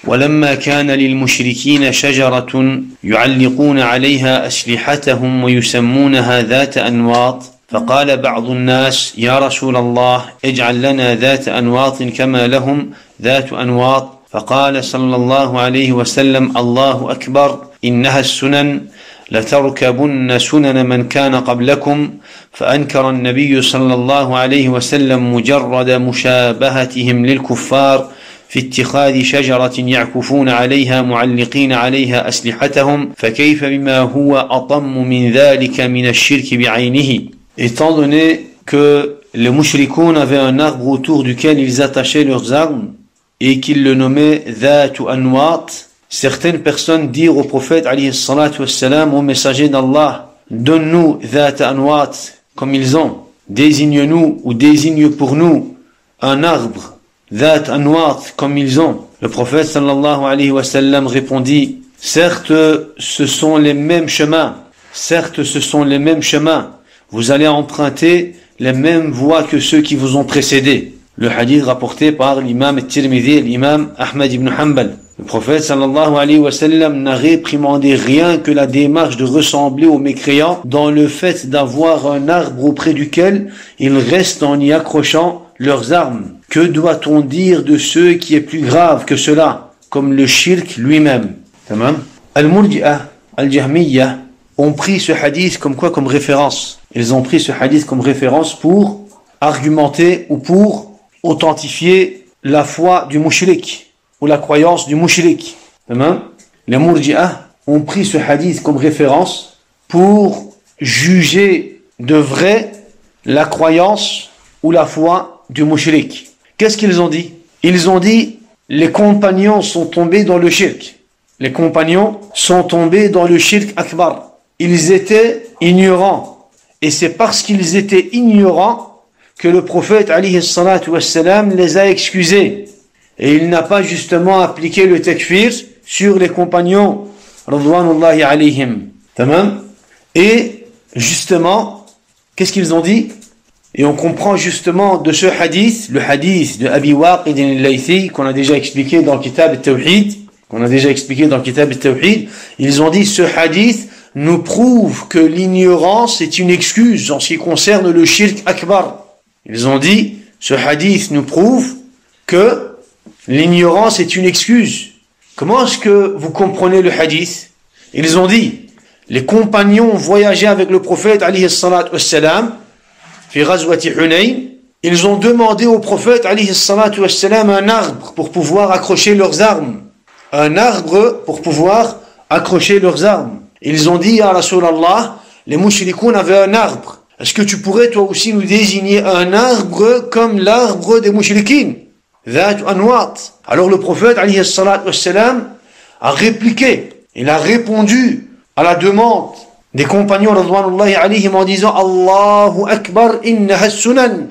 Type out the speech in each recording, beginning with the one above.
ولما كان للمشركين شجرة يعلقون عليها أسلحتهم ويسمونها ذات أنواط فقال بعض الناس يا رسول الله اجعل لنا ذات أنواط كما لهم ذات أنواط فقال صلى الله عليه وسلم الله أكبر إنها السنن لتركبن سنن من كان قبلكم فأنكر النبي صلى الله عليه وسلم مجرد مشابهتهم للكفار في اتخاذ شجرة يعكفون عليها معلقين عليها أسلحتهم فكيف بما هو أطم من ذلك من الشرك بعينه. Étant donné que les mushrikoun avaient un arbre autour duquel ils attachaient leurs armes et qu'ils le nommaient Dhatu Anwat, certaines personnes dirent au prophète alayhi salatu wassalam, au messager d'Allah, donne-nous Dhatu Anwat comme ils ont, désigne-nous ou désigne pour nous un arbre Dhatu Anwat comme ils ont. Le prophète sallallahu alayhi wa sallam répondit, certes ce sont les mêmes chemins, certes ce sont les mêmes chemins, vous allez emprunter les mêmes voies que ceux qui vous ont précédés. Le hadith rapporté par l'imam al-Tirmidhi et l'imam Ahmad ibn Hanbal. Le prophète sallallahu alayhi wa sallam n'a réprimandé rien que la démarche de ressembler aux mécréants dans le fait d'avoir un arbre auprès duquel ils restent en y accrochant leurs armes. Que doit-on dire de ceux qui est plus grave que cela, comme le shirk lui-même? Tamam. Al-Murji'ah, Al-Jahmiyyah ont pris ce hadith comme quoi? Comme référence. Ils ont pris ce hadith comme référence pour argumenter ou pour authentifier la foi du mushrik ou la croyance du mushrik. Les Murji'ah ont pris ce hadith comme référence pour juger de vrai la croyance ou la foi du mushrik. Qu'est-ce qu'ils ont dit? Ils ont dit les compagnons sont tombés dans le shirk. Les compagnons sont tombés dans le shirk akbar. Ils étaient ignorants. Et c'est parce qu'ils étaient ignorants que le prophète alayhi salatu wassalam les a excusés. Et il n'a pas justement appliqué le takfir sur les compagnons radwanullahi alayhim. Tamam? Et justement, qu'est-ce qu'ils ont dit? Et on comprend justement de ce hadith, le hadith de Abi Waqid al-Laythi, qu'on a déjà expliqué dans le Kitab al-Tawhid, ils ont dit ce hadith nous prouve que l'ignorance est une excuse en ce qui concerne le shirk akbar. Ils ont dit, ce hadith nous prouve que l'ignorance est une excuse. Comment est-ce que vous comprenez le hadith? Ils ont dit, les compagnons voyageaient avec le prophète alayhi salatu wassalam, fi ghazwati Hunayn, ils ont demandé au prophète alayhi salatu wassalam un arbre pour pouvoir accrocher leurs armes. Un arbre pour pouvoir accrocher leurs armes. Ils ont dit, ya Rasulallah, les mushrikoun avaient un arbre. Est-ce que tu pourrais toi aussi nous désigner un arbre comme l'arbre des mushrikin? Dhatu Anwat. Alors le prophète, alayhi salatu wassalam, a répliqué. Il a répondu à la demande des compagnons, radwanullahi alayhim, en disant, Allahu Akbar, innaha sunan.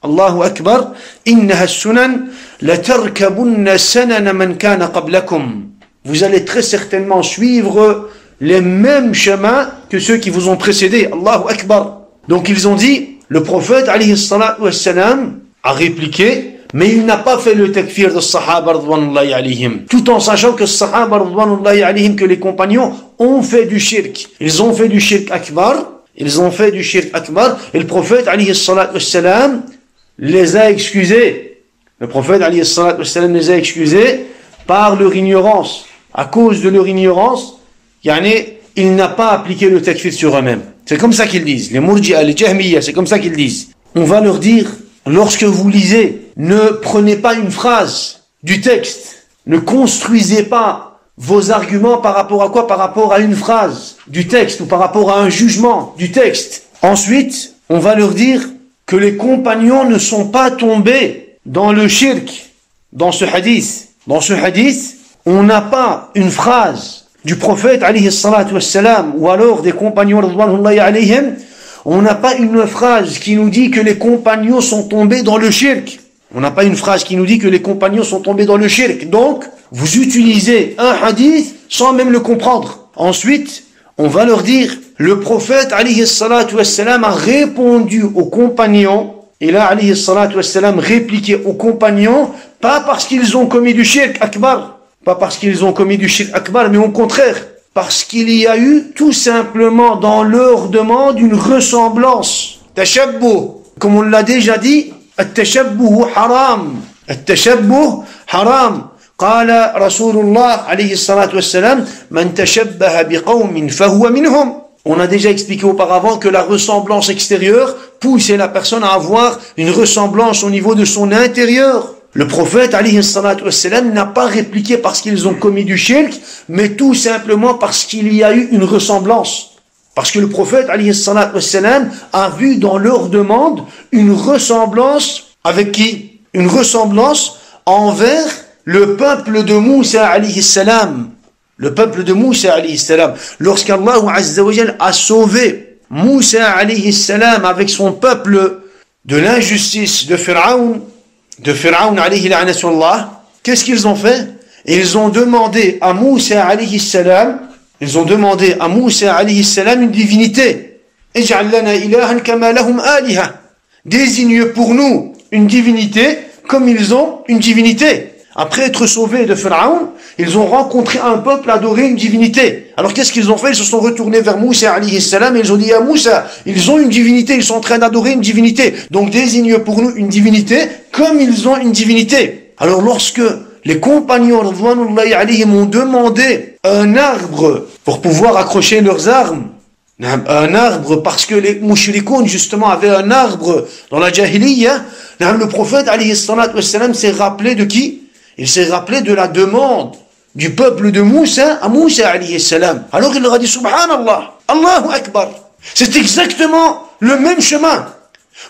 Allahu Akbar, innaha sunan, la tarkabunna sanana man kana qablakum. Vous allez très certainement suivre les mêmes chemins que ceux qui vous ont précédés. Allahu Akbar. Donc ils ont dit, le prophète alayhi salatu wassalam a répliqué, mais il n'a pas fait le takfir de sahaba radwanullahi alayhim, tout en sachant que sahaba radwanullahi alayhim, que les compagnons ont fait du shirk. Ils ont fait du shirk akbar, et le prophète alayhi salatu wassalam les a excusés. Le prophète alayhi salatu wassalam les a excusés par leur ignorance. À cause de leur ignorance, il n'a pas appliqué le takfir sur eux-mêmes. C'est comme ça qu'ils disent. Les Murji'ah, les Jahmiyyah, c'est comme ça qu'ils disent. On va leur dire, lorsque vous lisez, ne prenez pas une phrase du texte. Ne construisez pas vos arguments par rapport à quoi? Par rapport à une phrase du texte ou par rapport à un jugement du texte. Ensuite, on va leur dire que les compagnons ne sont pas tombés dans le shirk, dans ce hadith. Dans ce hadith, on n'a pas une phrase du prophète alayhi salatu wassalam ou alors des compagnons radwanullahi alayhim, on n'a pas une phrase qui nous dit que les compagnons sont tombés dans le shirk. On n'a pas une phrase qui nous dit que les compagnons sont tombés dans le shirk. Donc, vous utilisez un hadith sans même le comprendre. Ensuite, on va leur dire, le prophète alayhi salatu wassalam a répondu aux compagnons, et là alayhi salatu wassalam répliquait aux compagnons, pas parce qu'ils ont commis du shirk akbar, Pas parce qu'ils ont commis du shirk akbar, mais au contraire, parce qu'il y a eu tout simplement dans leur demande une ressemblance. Tashabbuh. Comme on l'a déjà dit, at-tashabbuh haram. At-tashabbuh haram. قال رسول الله عليه الصلاة والسلام من تشبه بقوم فهو منهم. On a déjà expliqué auparavant que la ressemblance extérieure pousse la personne à avoir une ressemblance au niveau de son intérieur. Le prophète alayhi salatu wassalam n'a pas répliqué parce qu'ils ont commis du shirk, mais tout simplement parce qu'il y a eu une ressemblance. Parce que le prophète alayhi salatu wassalam a vu dans leur demande une ressemblance avec qui? Une ressemblance envers le peuple de Moussa alayhi salam. Le peuple de Moussa alayhi salam. Lorsqu'Allah azza wa jal a sauvé Moussa alayhi salam avec son peuple de l'injustice de Pharaon alayhi la'natullah, qu'est-ce qu'ils ont fait? Ils ont demandé à Moussa alayhi salam, une divinité. Ij'al lana ilahan kama lahum aliha. Désigne pour nous une divinité comme ils ont une divinité. Après être sauvés de Pharaon, ils ont rencontré un peuple adorer une divinité. Alors qu'est-ce qu'ils ont fait? Ils se sont retournés vers Moussa alayhi salam et ils ont dit à Moussa, ils ont une divinité, ils sont en train d'adorer une divinité. Donc désigne pour nous une divinité comme ils ont une divinité. Alors lorsque les compagnons radhwanullahi alayhim ont demandé un arbre pour pouvoir accrocher leurs armes, un arbre parce que les mouchrikoun justement avaient un arbre dans la jahiliya, le prophète alayhi salatu wassalam s'est rappelé de qui? Il s'est rappelé de la demande du peuple de Moussa à Moussa alayhi salam. Alors il leur a dit Subhanallah, Allahu Akbar. C'est exactement le même chemin.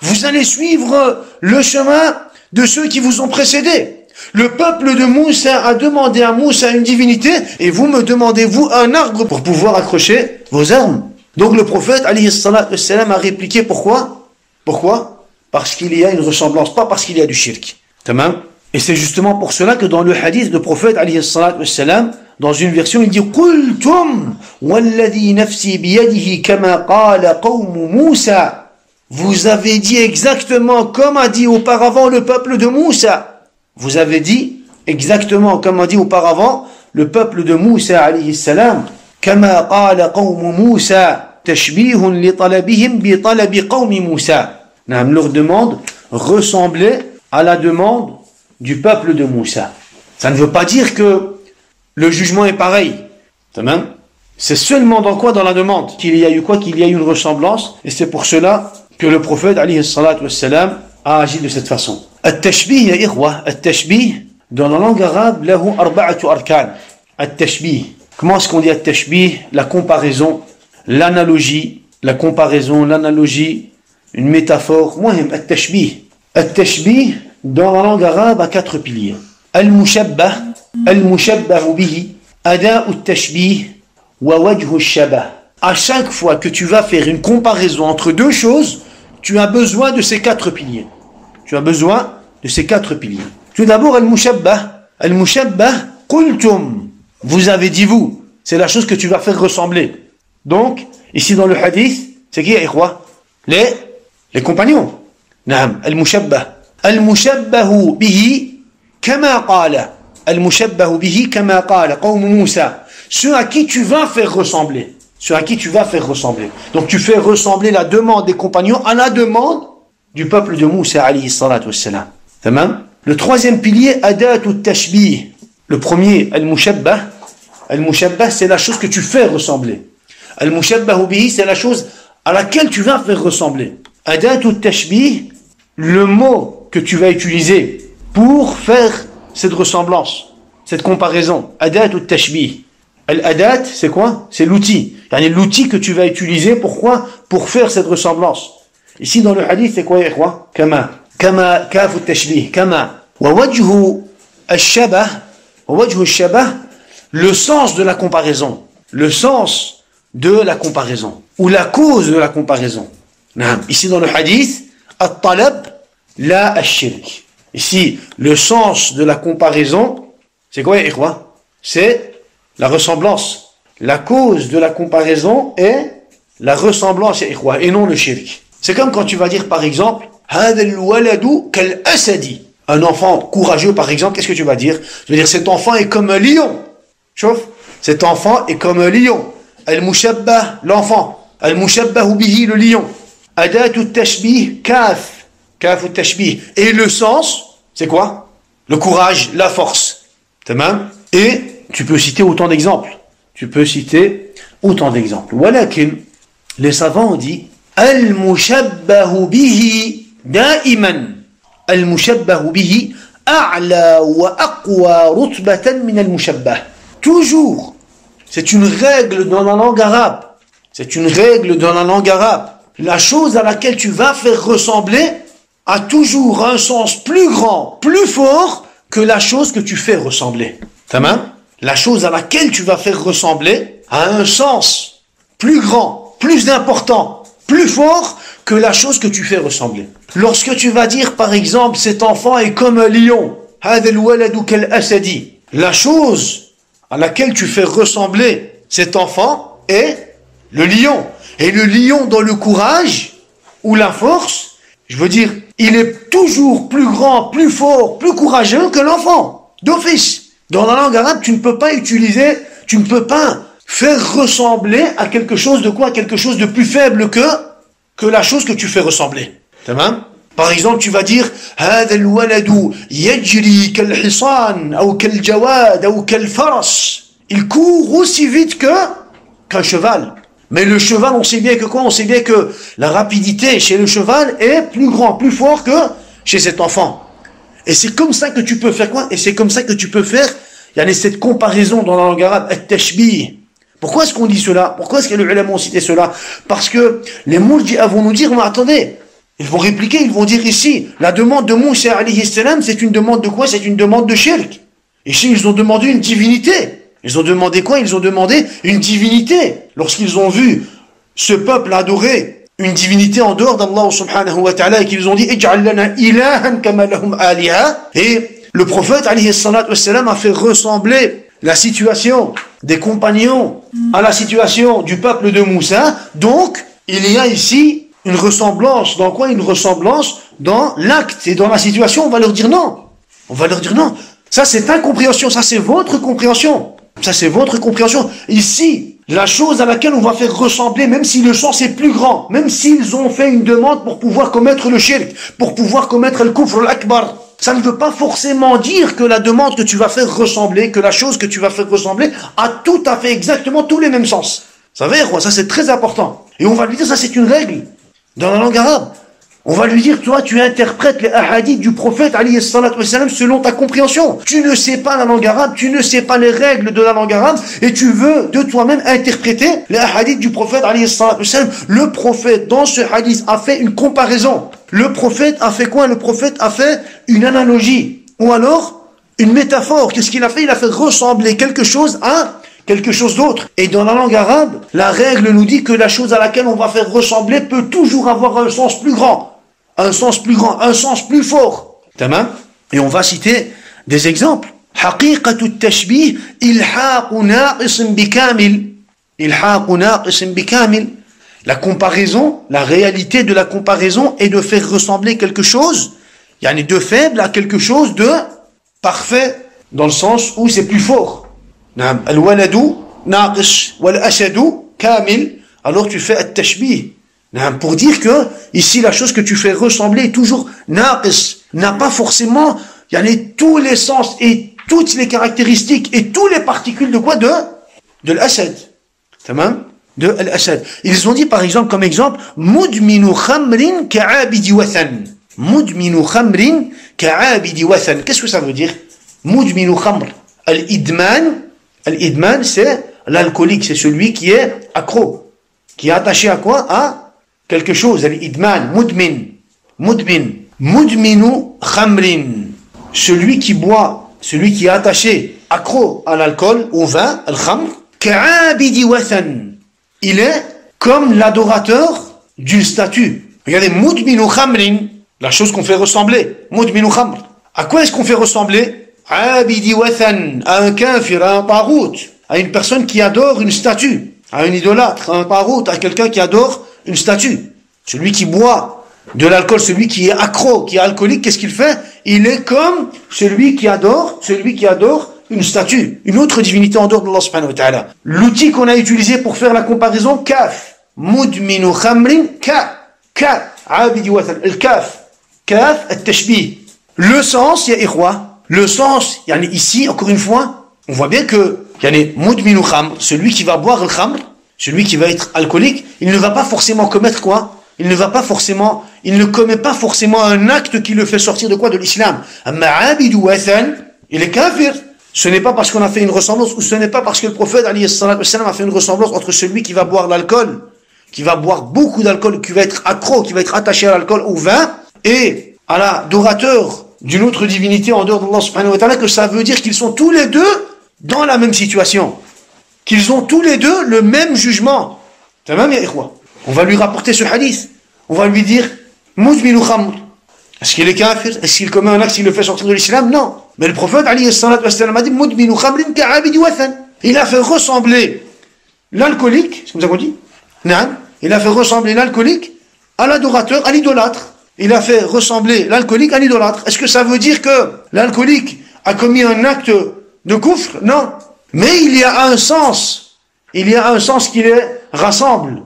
Vous allez suivre le chemin de ceux qui vous ont précédés. Le peuple de Moussa a demandé à Moussa une divinité et vous me demandez, vous, un arbre pour pouvoir accrocher vos armes. Donc le prophète alayhi salam a répliqué pourquoi? Pourquoi? Parce qu'il y a une ressemblance, pas parce qu'il y a du shirk. Tamam? Et c'est justement pour cela que dans le hadith, le prophète, alayhi salatu wassalam, dans une version, il dit « Qultum walladhi nafsi biyadihi kama qala qawmu Moussa » Vous avez dit exactement comme a dit auparavant le peuple de Moussa. Vous avez dit exactement comme a dit auparavant le peuple de Moussa, alayhi salam. Kama qala qawmu Moussa tashbihun li talabihim bi talabi qawmi Moussa. Leur demande ressemblait à la demande du peuple de Moussa. Ça ne veut pas dire que le jugement est pareil. C'est seulement dans quoi? Dans la demande. Qu'il y a eu quoi? Qu'il y a eu une ressemblance. Et c'est pour cela que le prophète alayhi salatu wassalam a agi de cette façon. At-tashbih, ya ikhwa, at-tashbih, dans la langue arabe, lahu arba'atu arkan. At-tashbih. Comment est-ce qu'on dit at-tashbih? La comparaison, l'analogie, une métaphore. Muhim, at-tashbih. At-tashbih, dans la langue arabe, a 4 piliers. Al-mushabbah bihi, ada'u at-tashbih, wa wajhu ash-shabah. À chaque fois que tu vas faire une comparaison entre deux choses, tu as besoin de ces 4 piliers. Tout d'abord, al-mushabbah. Al-mushabbah, qultum. Vous avez dit vous. C'est la chose que tu vas faire ressembler. Donc, ici dans le hadith, c'est qui, ikhwa? Les compagnons. Naam, al-mushabbah. Al-mushabbahu bihi kama qala. Al-mushabbahu bihi kama qala qawm Moussa. Ceux à qui tu vas faire ressembler. Donc tu fais ressembler la demande des compagnons à la demande du peuple de Moussa alayhi salatu wassalam. Tamam? Le troisième pilier, adatu tashbih. Le premier, al-mushabbah. Al-mushabbah, c'est la chose que tu fais ressembler. Al-mushabbahu bihi, c'est la chose à laquelle tu vas faire ressembler. Adatu tashbih, le mot que tu vas utiliser pour faire cette ressemblance, cette comparaison. Adatu tashbih. Al-adat, c'est quoi? C'est l'outil. L'outil que tu vas utiliser, pourquoi? Pour faire cette ressemblance. Ici, dans le hadith, c'est quoi, ikhwa? Kama. Kama, kafu tashbih. Kama. Wa wajhu ash-shabah. Wa wajhu ash-shabah. Le sens de la comparaison. Ou la cause de la comparaison. Ici, dans le hadith, at-talab, la ash-shirk. Ici, le sens de la comparaison, c'est quoi, ikhwa? C'est la ressemblance. La cause de la comparaison est la ressemblance, et non le shirk. C'est comme quand tu vas dire, par exemple, هذا الولد كالأسد. Un enfant courageux, par exemple, qu'est-ce que tu vas dire? Tu vas dire, cet enfant est comme un lion. Chauffe. Cet enfant est comme un lion. Al-mushabbah, l'enfant. Al-mushabbahu bihi, le lion. Adatu tashbih, kaf. Kaf ou tashbih. Et le sens, c'est quoi? Le courage, la force. Tamam. Et tu peux citer autant d'exemples. Tu peux citer autant d'exemples. Walakin, les savants ont dit, Al-mushabbahu bihi da'iman. Al-mushabbahu bihi a'la wa aqwa rutbatan min al-mushabbah. Toujours. C'est une règle dans la langue arabe. C'est une règle dans la langue arabe. La chose à laquelle tu vas faire ressembler a toujours un sens plus grand, plus fort que la chose que tu fais ressembler. Tamam? La chose à laquelle tu vas faire ressembler a un sens plus grand, plus important, plus fort que la chose que tu fais ressembler. Lorsque tu vas dire, par exemple, cet enfant est comme un lion, la chose à laquelle tu fais ressembler cet enfant est le lion. Et le lion dans le courage ou la force, je veux dire, il est toujours plus grand, plus fort, plus courageux que l'enfant, d'office. Dans la langue arabe, tu ne peux pas utiliser, tu ne peux pas faire ressembler à quelque chose de quoi? Quelque chose de plus faible que la chose que tu fais ressembler. Tamam? Par exemple, tu vas dire هذا الولد يجري كالحصان أو كالجواد أو كالفرس. Il court aussi vite qu'un cheval. Mais le cheval, on sait bien que quoi? On sait bien que la rapidité chez le cheval est plus grand, plus fort que chez cet enfant. Et c'est comme ça que tu peux faire quoi? Et c'est comme ça que tu peux faire, il y a cette comparaison dans la langue arabe, at-tashbih. Pourquoi est-ce qu'on dit cela? Pourquoi est-ce que les ulama ont cité cela? Parce que les Murji'a vont nous dire, mais attendez, ils vont répliquer, ils vont dire ici, la demande de Moussa alayhi salam, c'est une demande de quoi? C'est une demande de shirk. Ici, ils ont demandé une divinité. Ils ont demandé quoi? Ils ont demandé une divinité. Lorsqu'ils ont vu ce peuple adorer une divinité en dehors d'Allah subhanahu wa ta'ala et qu'ils ont dit Ij'al lana ilahan kama lahum aliha. Et le prophète alayhi salatu wassalam a fait ressembler la situation des compagnons à la situation du peuple de Moussa. Donc, il y a ici une ressemblance. Dans quoi? Une ressemblance dans l'acte et dans la situation. On va leur dire non. On va leur dire non. Ça, c'est incompréhension. Ça, c'est votre compréhension. Ça, c'est votre compréhension. Ici, la chose à laquelle on va faire ressembler, même si le sens est plus grand, même s'ils ont fait une demande pour pouvoir commettre le shirk, pour pouvoir commettre le kufr al-akbar, ça ne veut pas forcément dire que la demande que tu vas faire ressembler, que la chose que tu vas faire ressembler, a tout à fait exactement tous les mêmes sens. Ça veut dire quoi? Ça, c'est très important. Et on va lui dire, ça, c'est une règle dans la langue arabe. On va lui dire, toi, tu interprètes les hadiths du prophète, alayhi salatu wassalam, selon ta compréhension. Tu ne sais pas la langue arabe, tu ne sais pas les règles de la langue arabe, et tu veux de toi-même interpréter les hadiths du prophète, alayhi salatu wassalam. Le prophète, dans ce hadith, a fait une comparaison. Le prophète a fait quoi? Le prophète a fait une analogie. Ou alors, une métaphore. Qu'est-ce qu'il a fait? Il a fait ressembler quelque chose à quelque chose d'autre. Et dans la langue arabe, la règle nous dit que la chose à laquelle on va faire ressembler peut toujours avoir un sens plus grand. Un sens plus grand, un sens plus fort. Tamam? Et on va citer des exemples. حقيقة التشبيه إلحاق ناقص بكامل. إلحاق ناقص بكامل. La comparaison, la réalité de la comparaison est de faire ressembler quelque chose, yani de faible à quelque chose de parfait, dans le sens où c'est plus fort. Al-waladu naqis wal-asadu kamil. Alors tu fais at-tashbih. Pour dire que, ici, la chose que tu fais ressembler est toujours naqis, n'a pas forcément, il y a tous les sens et toutes les caractéristiques et tous les particules de quoi? De l'asad. Tamam? De l'asad. Ils ont dit, par exemple, comme exemple, mudminu khamrin ka'abidi wathan. Mudminu khamrin ka'abidi wathan. Qu'est-ce que ça veut dire? Mudminu khamr. Al-idman, c'est l'alcoolique, c'est celui qui est accro. Qui est attaché à quoi? À quelque chose, al-idman, mudminu khamrin, celui qui boit, celui qui est attaché, accro à l'alcool, au vin, al-khamr, ka'abidi wathan, il est comme l'adorateur d'une statue. Regardez, mudminu khamrin, la chose qu'on fait ressembler, mudminu khamr. À quoi est-ce qu'on fait ressembler? Abidi wathan, à un kafir, à un tarout, à une personne qui adore une statue, à un idolâtre, à un tarout, à quelqu'un qui adore une statue. Celui qui boit de l'alcool, celui qui est accro, qui est alcoolique, qu'est-ce qu'il fait? Il est comme celui qui adore une statue, une autre divinité en dehors d'Allah subhanahu wa ta'ala. L'outil qu'on a utilisé pour faire la comparaison, kaf, mudminu khamrin, ka, abidi watan, el kaf, at-tashbih. Le sens, ya ikhwa, le sens, yani ici, encore une fois, on voit bien que, yani, mudminu khamr, celui qui va boire le khamr, celui qui va être alcoolique, il ne va pas forcément commettre quoi? Il ne commet pas forcément un acte qui le fait sortir de quoi? De l'islam. Amma abidu wathan, il est kafir. Ce n'est pas parce qu'on a fait une ressemblance, ou ce n'est pas parce que le prophète alayhi salatu wassalam a fait une ressemblance entre celui qui va boire l'alcool, qui va boire beaucoup d'alcool, qui va être accro, qui va être attaché à l'alcool, au vin, et à l'adorateur d'une autre divinité en dehors d'Allah subhanahu wa ta'ala, que ça veut dire qu'ils sont tous les deux dans la même situation. Qu'ils ont tous les deux le même jugement. Tamam ya ikhwa. On va lui rapporter ce hadith. On va lui dire, mudminu khamr. Est-ce qu'il est kafir? Est-ce qu'il commet un acte s'il le fait sortir de l'islam? Non. Mais le prophète alayhi salatu wassalam a dit, mudminu khamrin ka'abidi wathan. Il a fait ressembler l'alcoolique, c'est comme ça qu'on dit? Non. Il a fait ressembler l'alcoolique à l'adorateur, à l'idolâtre. Il a fait ressembler l'alcoolique à l'idolâtre. Est-ce que ça veut dire que l'alcoolique a commis un acte de kufr? Non. Mais il y a un sens. Il y a un sens qui les rassemble.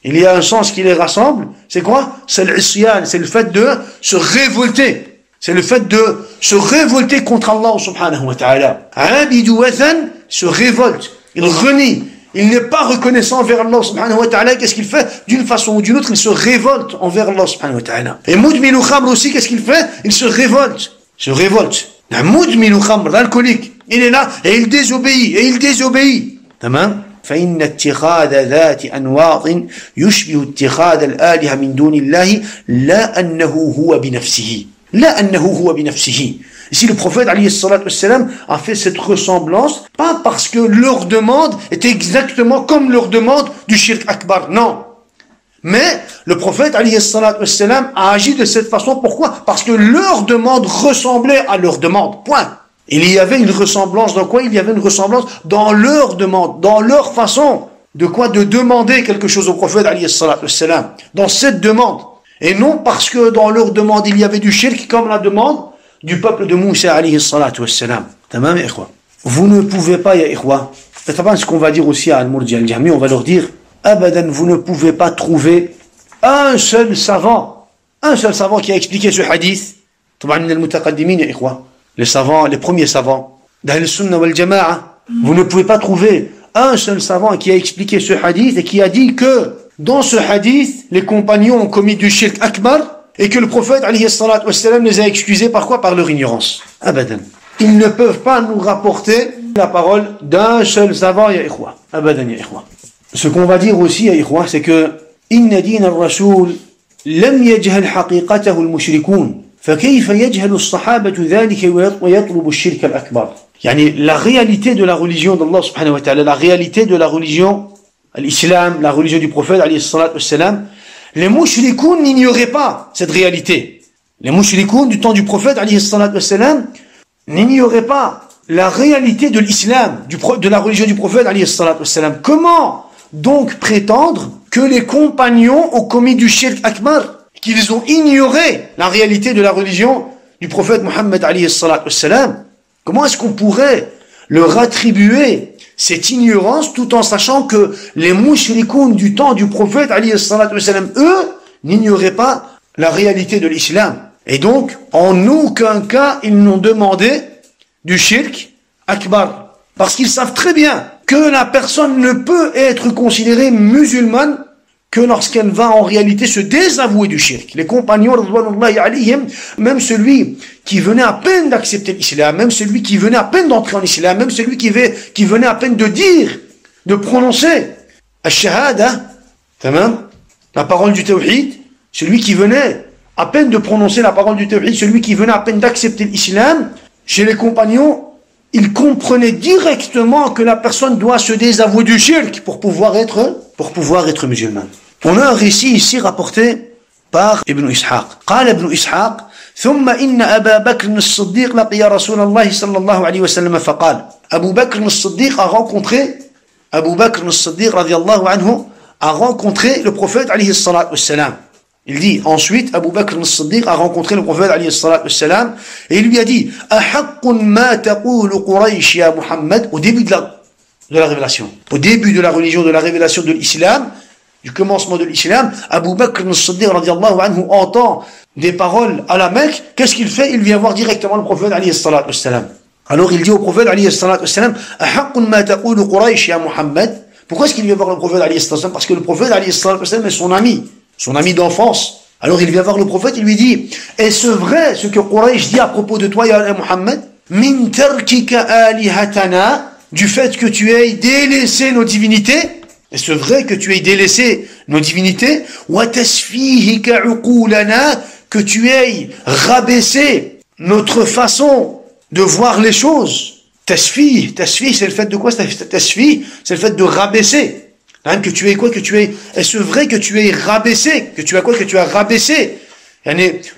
Il y a un sens qui les rassemble. C'est quoi? C'est l'isyan. C'est le fait de se révolter. C'est le fait de se révolter contre Allah subhanahu wa ta'ala. Abidu wathan se révolte. Il renie. Il n'est pas reconnaissant envers Allah subhanahu wa ta'ala. Qu'est-ce qu'il fait? D'une façon ou d'une autre, il se révolte envers Allah subhanahu wa ta'ala. Et mudminu khamr aussi, qu'est-ce qu'il fait? Il se révolte. Se révolte. Mudminu khamr, l'alcoolique. Il est là et il désobéit. Et il désobéit. Tamam? فإن اتخاذ ذات أنواط يشبه اتخاذ الآلهة من دون الله لا أنه هو بنفسه. لا أنه هو بنفسه. Ici, le prophète alayhi salatu wassalam a fait cette ressemblance, pas parce que leur demande était exactement comme leur demande du shirk akbar, non. Mais le prophète alayhi salatu wassalam a agi de cette façon. Pourquoi? Parce que leur demande ressemblait à leur demande. Point. Il y avait une ressemblance dans quoi? Il y avait une ressemblance dans leur demande, dans leur façon de quoi? De demander quelque chose au prophète alayhi salatu wassalam. Dans cette demande. Et non parce que dans leur demande il y avait du shirk comme la demande du peuple de Moussa alayhi salatu wassalam. Tamam ya ikhwa. Vous ne pouvez pas ya ikhwa. C'est ce qu'on va dire aussi à Al-Murji al-Jahmi. On va leur dire, abadan, vous ne pouvez pas trouver un seul savant qui a expliqué ce hadith. Taban min al-mutaqaddimin ya ikhwa. Les savants, les premiers savants d'Ahl Sunnah wal Jama'a, vous ne pouvez pas trouver un seul savant qui a expliqué ce hadith et qui a dit que dans ce hadith, les compagnons ont commis du shirk akbar et que le prophète alayhi salatu wassalam les a excusés par quoi? Par leur ignorance. Abadan. Ils ne peuvent pas nous rapporter la parole d'un seul savant, ya ikhwa. Abadan, ya ikhwa. Ce qu'on va dire aussi, ya ikhwa, c'est que inna din al-rasoul lam yajhal haqiqatahu al-mushrikun. فكيف يجهل الصحابة ذلك ويطلب الشرك الأكبر. يعني la réalité de la religion d'Allah subhanahu wa ta'ala, la réalité de la religion l'islam, la religion du prophète alayhi salatu wassalam, les mushrikoun n'ignoraient pas cette réalité. Les mushrikoun du temps du prophète alayhi salatu wassalam n'ignoraient pas la réalité de l'islam, de la religion du prophète alayhi salatu wassalam. Comment donc prétendre que les compagnons ont commis du shirk akbar, qu'ils ont ignoré la réalité de la religion du prophète Mohammed alayhi salatu wassalam? Comment est-ce qu'on pourrait leur attribuer cette ignorance tout en sachant que les mushrikoun du temps du prophète alayhi salatu wassalam, eux, n'ignoraient pas la réalité de l'islam? Et donc, en aucun cas, ils n'ont demandé du shirk akbar. Parce qu'ils savent très bien que la personne ne peut être considérée musulmane que lorsqu'elle va en réalité se désavouer du shirk. Les compagnons, même celui qui venait à peine d'accepter l'islam, même celui qui venait à peine d'entrer en islam, même celui qui venait à peine de dire, de prononcer al-shahada, la parole du tawhid, celui qui venait à peine de prononcer la parole du tawhid, celui qui venait à peine d'accepter l'islam, chez les compagnons, il comprenait directement que la personne doit se désavouer du shirk pour pouvoir être musulman. On a un récit ici rapporté par Ibn Ishaq. قال ابن إسحاق ثم إن أبا بكر الصديق لقي رسول الله صلى الله عليه وسلم فقال Abu Bakr al-Siddiq a rencontré le prophète alayhi salatu wassalam. Il dit, ensuite, Abu Bakr as-Siddiq a rencontré le prophète alayhi salatu wassalam, et il lui a dit, Ahaqqun ma taqulu Quraysh ya Muhammad, au début de la révélation, au début de la religion, de la révélation de l'islam, du commencement de l'islam, Abu Bakr as-Siddiq radiallahu anhu entend des paroles à la Mecque. Qu'est-ce qu'il fait? Il vient voir directement le prophète alayhi salatu wassalam. Alors il dit au prophète alayhi salatu wassalam, Ahaqqun ma taqulu Quraysh ya Muhammad. Pourquoi est-ce qu'il vient voir le prophète alayhi salatu wassalam? Parce que le prophète alayhi salatu wassalam est son ami d'enfance. Alors il vient voir le prophète, il lui dit, est-ce vrai ce que Quraysh dit à propos de toi, ya Muhammad? Min tarkika alihatana, du fait que tu aies délaissé nos divinités? Est-ce vrai que tu aies délaissé nos divinités? Wa tasfihika uqulana, que tu aies rabaissé notre façon de voir les choses. Tasfih, c'est le fait de quoi? Tasfih, c'est le fait de rabaisser. Que tu aies quoi? Est-ce vrai que tu aies rabaissé? Que tu as quoi? Que tu as rabaissé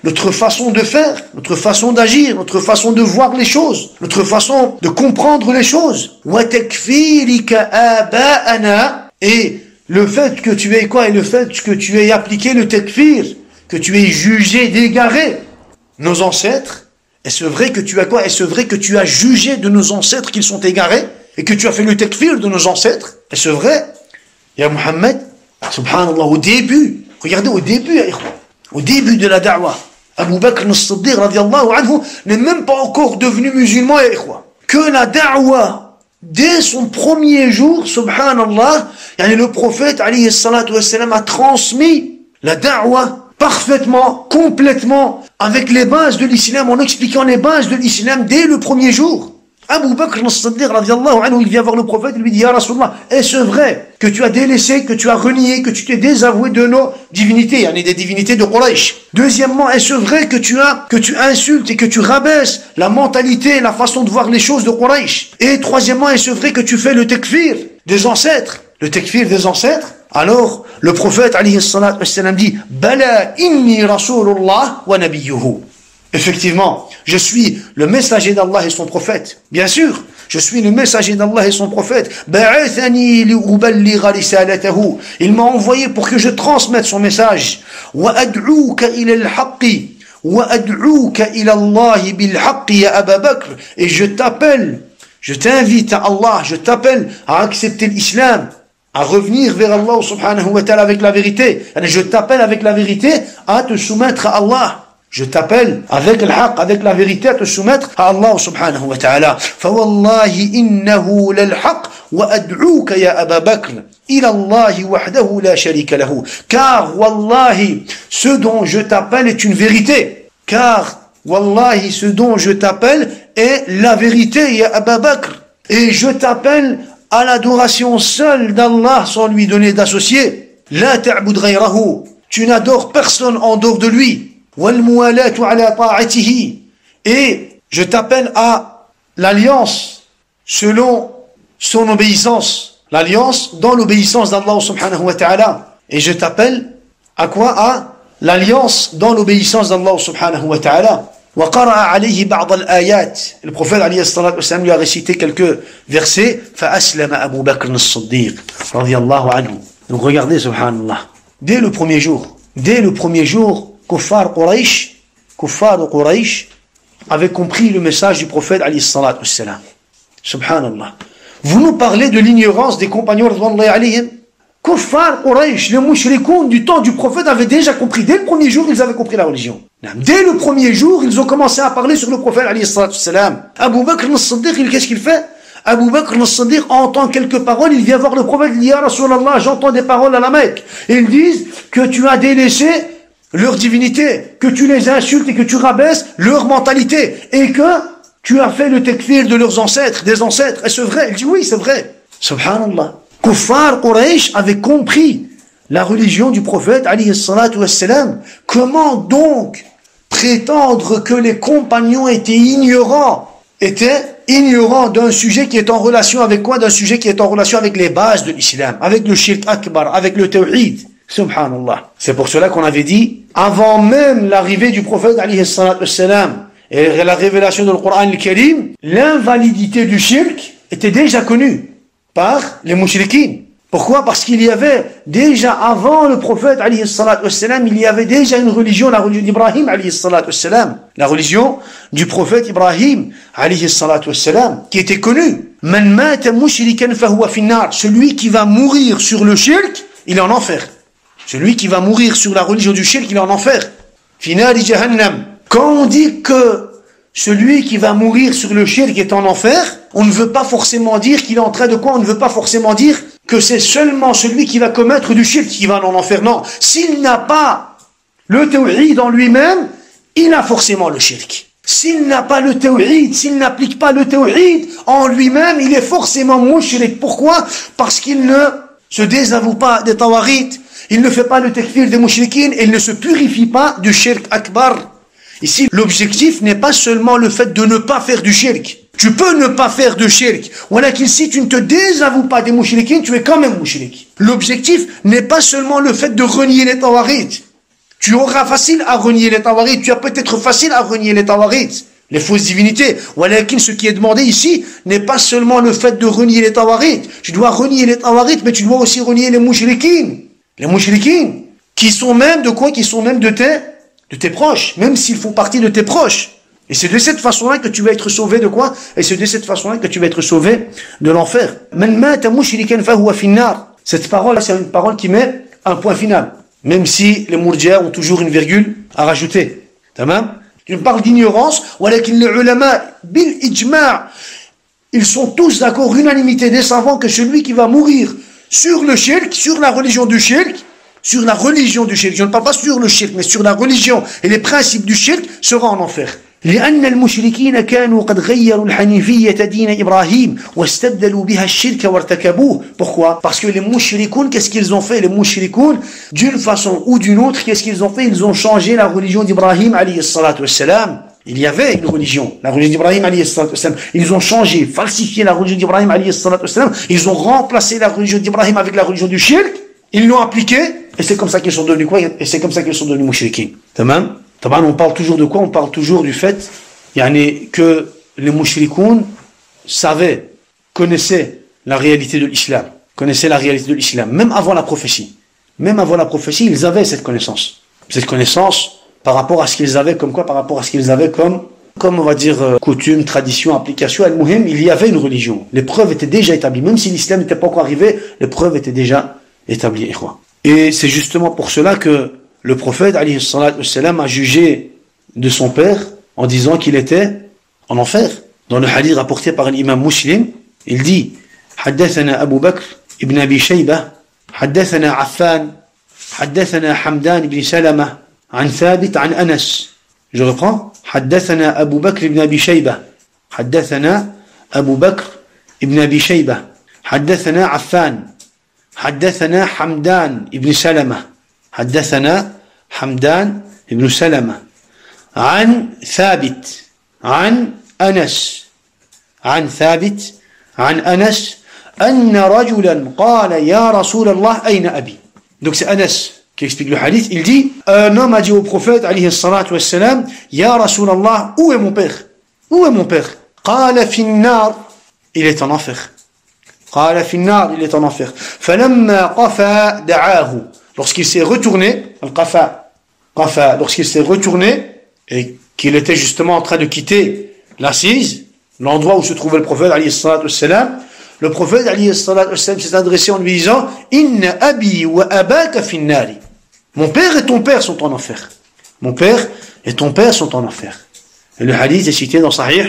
notre façon de faire, notre façon d'agir, notre façon de voir les choses, notre façon de comprendre les choses. Wa takfirika aba'ana, et le fait que tu aies quoi? Et le fait que tu aies appliqué le takfir, que tu aies jugé d'égarer nos ancêtres. Est-ce vrai que tu as quoi? Est-ce vrai que tu as jugé de nos ancêtres qu'ils sont égarés? Et que tu as fait le takfir de nos ancêtres? Est-ce vrai? Ya Muhammad, subhanallah, au début, regardez au début de la da'wah, Abu Bakr as-Siddiq radiallahu anhu n'est même pas encore devenu musulman, ya ikhwa. Que la da'wah, dès son premier jour, subhanallah, le prophète alayhi salatu wassalam a transmis la da'wah parfaitement, complètement, avec les bases de l'islam, en expliquant les bases de l'islam dès le premier jour. Abu Bakr as-Siddiq radiallahu anhu, il vient voir le prophète, il lui dit, Ya Rasulallah, est-ce vrai que tu as délaissé, que tu as renié, que tu t'es désavoué de nos divinités, des divinités de Quraysh? Deuxièmement, est-ce vrai que tu insultes et que tu rabaisses la mentalité, la façon de voir les choses de Quraysh? Et troisièmement, est-ce vrai que tu fais le takfir des ancêtres? Le takfir des ancêtres? Alors, le prophète alayhi salatu wassalam dit, Bala inni Rasulullah wa nabiyyuhu. Effectivement, je suis le messager d'Allah et son prophète. Bien sûr, je suis le messager d'Allah et son prophète. Ba'athani li uballigha risalatahu. Il m'a envoyé pour que je transmette son message. Wa ad'uka ila al-haqqi wa ad'uka ila Allah bil haqqi ya Abu Bakr. Et je t'invite à Allah, je t'appelle à accepter l'islam, à revenir vers Allah subhanahu wa ta'ala avec la vérité. Je t'appelle avec la vérité à te soumettre à Allah. Je t'appelle avec le haqq, avec la vérité, à te soumettre à Allah subhanahu wa ta'ala. فَوَاللَّهِ إِنَّهُ لَلْحَقِّ وَأَدْعُوكَ يَا أَبَا بَكْرٍ إِلَى اللَّهِ وَحْدَهُ لَا شَرِيكَ لَهُ. Car, wallahi, ce dont je t'appelle est une vérité. Car, wallahi, ce dont je t'appelle est la vérité, ya Abu Bakr. Et je t'appelle à l'adoration seule d'Allah sans lui donner d'associé. La ta'bud ghayrahu. Tu n'adores personne en dehors de lui. Et je t'appelle à l'alliance selon son obéissance, l'alliance dans l'obéissance d'Allah subhanahu wa ta'ala. Et je t'appelle à quoi? À l'alliance dans l'obéissance d'Allah subhanahu wa ta'ala. وقرأ عليه بعض الآيات. Le prophète عليه الصلاة والسلام lui a récité quelques versets. فأسلم أبو بكر الصديق رضي الله عنه. Donc regardez, subhanallah, dès le premier jour, Kuffar Quraysh avait compris le message du prophète alayhi salatu wassalam. Subhanallah. Vous nous parlez de l'ignorance des compagnons radhiyallahu alayhim. Kuffar Quraysh, les mushrikoun du temps du prophète avaient déjà compris. Dès le premier jour, ils avaient compris la religion. Dès le premier jour, ils ont commencé à parler sur le prophète alayhi salatu wassalam. Abu Bakr as-Siddiq, qu'est-ce qu'il fait? Abu Bakr as-Siddiq entend quelques paroles, il vient voir le prophète, il dit, Ya Rasulallah, j'entends des paroles à la Mecque. Et ils disent que tu as délaissé leur divinité, que tu les insultes et que tu rabaisses leur mentalité, et que tu as fait le takfir de leurs ancêtres, des ancêtres. Est-ce vrai? Il dit oui, c'est vrai. Subhanallah. Kuffar Quraysh avait compris la religion du prophète, alayhi salatu wassalam. Comment donc prétendre que les compagnons étaient ignorants d'un sujet qui est en relation avec quoi? D'un sujet qui est en relation avec les bases de l'islam, avec le shirk akbar, avec le tawhid. Subhanallah. C'est pour cela qu'on avait dit, avant même l'arrivée du prophète alayhi salatu wassalam et la révélation du Coran al-Karim, l'invalidité du shirk était déjà connue par les mushrikines, Pourquoi? Parce qu'il y avait déjà avant le prophète alayhi salatu wassalam, il y avait déjà une religion, la religion d'Ibrahim alayhi salatu wassalam, la religion du prophète Ibrahim alayhi salatu wassalam, qui était connue. Man mata mushrikan fahuwa finnar. Celui qui va mourir sur le shirk, il est en enfer. Celui qui va mourir sur la religion du shirk, il est en enfer. Finari jahannam. Quand on dit que celui qui va mourir sur le shirk est en enfer, on ne veut pas forcément dire qu'il est en train de quoi? On ne veut pas forcément dire que c'est seulement celui qui va commettre du shirk qui va en enfer. Non. S'il n'a pas le tawhid en lui-même, il a forcément le shirk. S'il n'a pas le tawhid, s'il n'applique pas le tawhid en lui-même, il est forcément mushrik. Pourquoi? Parce qu'il ne se désavoue pas des tawarit, il ne fait pas le takfir des mushrikin, et il ne se purifie pas du shirk akbar. Ici, l'objectif n'est pas seulement le fait de ne pas faire du shirk. Tu peux ne pas faire de shirk. Voilà que si tu ne te désavoues pas des mushrikin, tu es quand même mushrik. L'objectif n'est pas seulement le fait de renier les tawarit. Tu auras facile à renier les tawarit. Tu as peut-être facile à renier les tawarit, les fausses divinités. Voilà que ce qui est demandé ici n'est pas seulement le fait de renier les tawarit. Tu dois renier les tawarit, mais tu dois aussi renier les mushrikin. Les mushrikin, qui sont même de quoi? Qui sont même de tes proches, même s'ils font partie de tes proches. Et c'est de cette façon-là que tu vas être sauvé de quoi? Et c'est de cette façon-là que tu vas être sauvé de l'enfer. Man mata mushrikan fahuwa finnar. Cette parole, c'est une parole qui met un point final. Même si les murji'a ont toujours une virgule à rajouter. Tamam? Tu me parles d'ignorance, walakin les ulama, bil ijma', ils sont tous d'accord, unanimité des savants, que celui qui va mourir sur le shirk, sur la religion du shirk, je ne parle pas sur le shirk, mais sur la religion et les principes du shirk, sera en enfer. لأن المشركين كانوا قد غيروا الحنيفية دين إبراهيم واستبدلوا بها الشرك وارتكبوه. Pourquoi? Parce que les mushrikoun, qu'est-ce qu'ils ont fait? Les mushrikoun, d'une façon ou d'une autre, qu'est-ce qu'ils ont fait? Ils ont changé la religion d'Ibrahim alayhi salatu wassalam. Il y avait une religion, la religion d'Ibrahim alayhi salatu wassalam. Ils ont changé, falsifié la religion d'Ibrahim alayhi salatu wassalam. Ils ont remplacé la religion d'Ibrahim avec la religion du shirk. Ils l'ont appliqué, et c'est comme ça qu'ils sont devenus quoi? Et c'est comme ça qu'ils sont devenus mushrikin. Tamam? On parle toujours de quoi? On parle toujours du fait que les mushrikoun connaissaient la réalité de l'islam. Connaissaient la réalité de l'islam. Même avant la prophétie. Ils avaient cette connaissance. Cette connaissance par rapport à ce qu'ils avaient comme quoi? Par rapport à ce qu'ils avaient comme on va dire, coutume, tradition, application. Al-Muhim, il y avait une religion. Les preuves étaient déjà établies. Même si l'islam n'était pas encore arrivé, les preuves étaient déjà établies. Et c'est justement pour cela que le prophète alayhi salatu wassalam a jugé de son père en disant qu'il était en enfer. Dans le hadith rapporté par l'imam Muslim, il dit حدثنا أبو بكر ابن أبي شيبة حدثنا عفان حدثنا حمدان بن سلمة عن ثابت عن أنس. Je reprends. حدثنا أبو بكر ابن أبي شيبة حدثنا أبو بكر ابن أبي شيبة حدثنا عفان حدثنا حمدان بن سلمة حدثنا حمدان بن سلمة عن ثابت عن أنس عن ثابت عن أنس أن رجلا قال يا رسول الله أين أبي. Donc c'est Anas qui explique le hadith. Il dit, un homme a dit au prophète alayhi salatu wassalam, Ya Rasulallah, où est mon père? Où est mon père? Qala finnar, il est en enfer. Qala finnar, il est en enfer. Falamma qafa da'ahu. Lorsqu'il s'est retourné, lorsqu'il s'est retourné, et qu'il était justement en train de quitter l'assise, l'endroit où se trouvait le prophète alayhi salatu wassalam, le prophète alayhi salatu wassalam s'est adressé en lui disant, Inna abi wa abaka finnari. Mon père et ton père sont en enfer. Mon père et ton père sont en enfer. Et le hadith est cité dans Sahih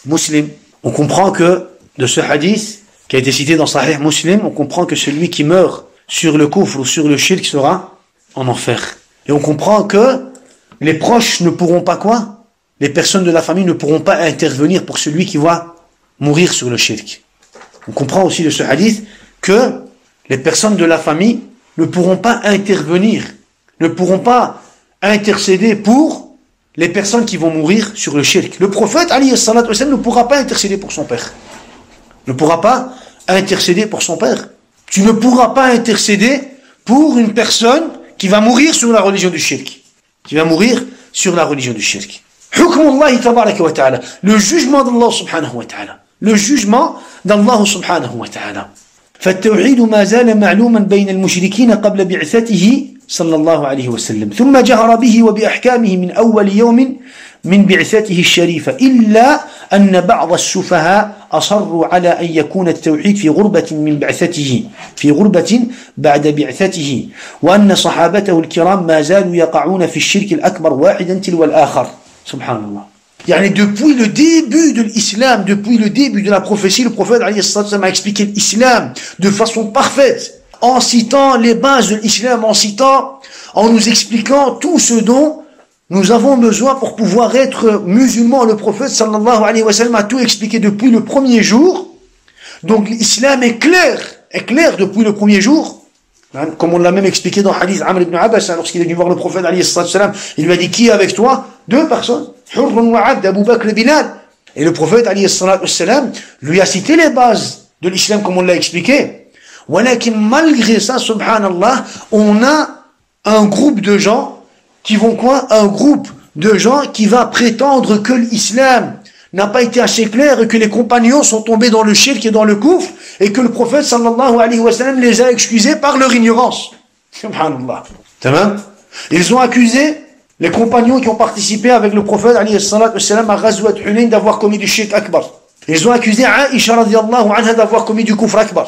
Muslim. On comprend que de ce hadith qui a été cité dans Sahih Muslim, on comprend que celui qui meurt sur le kufr ou sur le shirk sera en enfer. Et on comprend que les proches ne pourront pas quoi? Les personnes de la famille ne pourront pas intervenir pour celui qui va mourir sur le shirk. On comprend aussi de ce hadith que les personnes de la famille ne pourront pas intervenir, ne pourront pas intercéder pour les personnes qui vont mourir sur le shirk. Le prophète alayhi salatu wassalam ne pourra pas intercéder pour son père. Ne pourra pas intercéder pour son père. Tu ne pourras pas intercéder pour une personne qui va mourir sur la religion du shirk. Qui va mourir sur la religion du shirk. Hukmullahi tabaraka wa ta'ala. Le jugement d'Allah subhanahu wa ta'ala. Le jugement d'Allah subhanahu wa ta'ala. فالتوحيد ما زال معلوما بين المشركين قبل بعثته صلى الله عليه وسلم ثم جهر به وبأحكامه من أول يوم من بعثته الشريفة إلا أن بعض السفهاء أصروا على أن يكون التوحيد في غربة من بعثته في غربة بعد بعثته وأن صحابته الكرام ما زالوا يقعون في الشرك الأكبر واحدا تلو الآخر سبحان الله. يعني depuis le début de l'islam, depuis le début de la prophétie, le prophète alayhi salam a expliqué l'islam de façon parfaite, en citant les bases de l'islam, en nous expliquant tout ce dont nous avons besoin pour pouvoir être musulmans. Le prophète sallallahu alayhi wa sallam a tout expliqué depuis le premier jour. Donc l'islam est clair depuis le premier jour. Comme on l'a même expliqué dans le hadith Amr ibn Abbas, lorsqu'il est venu voir le prophète alayhi salam, il lui a dit qui est avec toi? 2 personnes, Hurrun wa Abd, Abu Bakr et Bilal. Et le prophète alayhi salam lui a cité les bases de l'islam comme on l'a expliqué. Walakin malgré ça, subhanallah, on a un groupe de gens qui vont quoi? Un groupe de gens qui va prétendre que l'islam n'a pas été assez clair et que les compagnons sont tombés dans le shirk et dans le kufr et que le prophète sallallahu alayhi wa sallam les a excusés par leur ignorance. Subhanallah. Tamam? Ils ont accusé les compagnons qui ont participé avec le prophète alayhi sallam à Ghazwat Hunayn d'avoir commis du shirk akbar. Ils ont accusé Aïcha radiyallahu anha d'avoir commis du kufr akbar.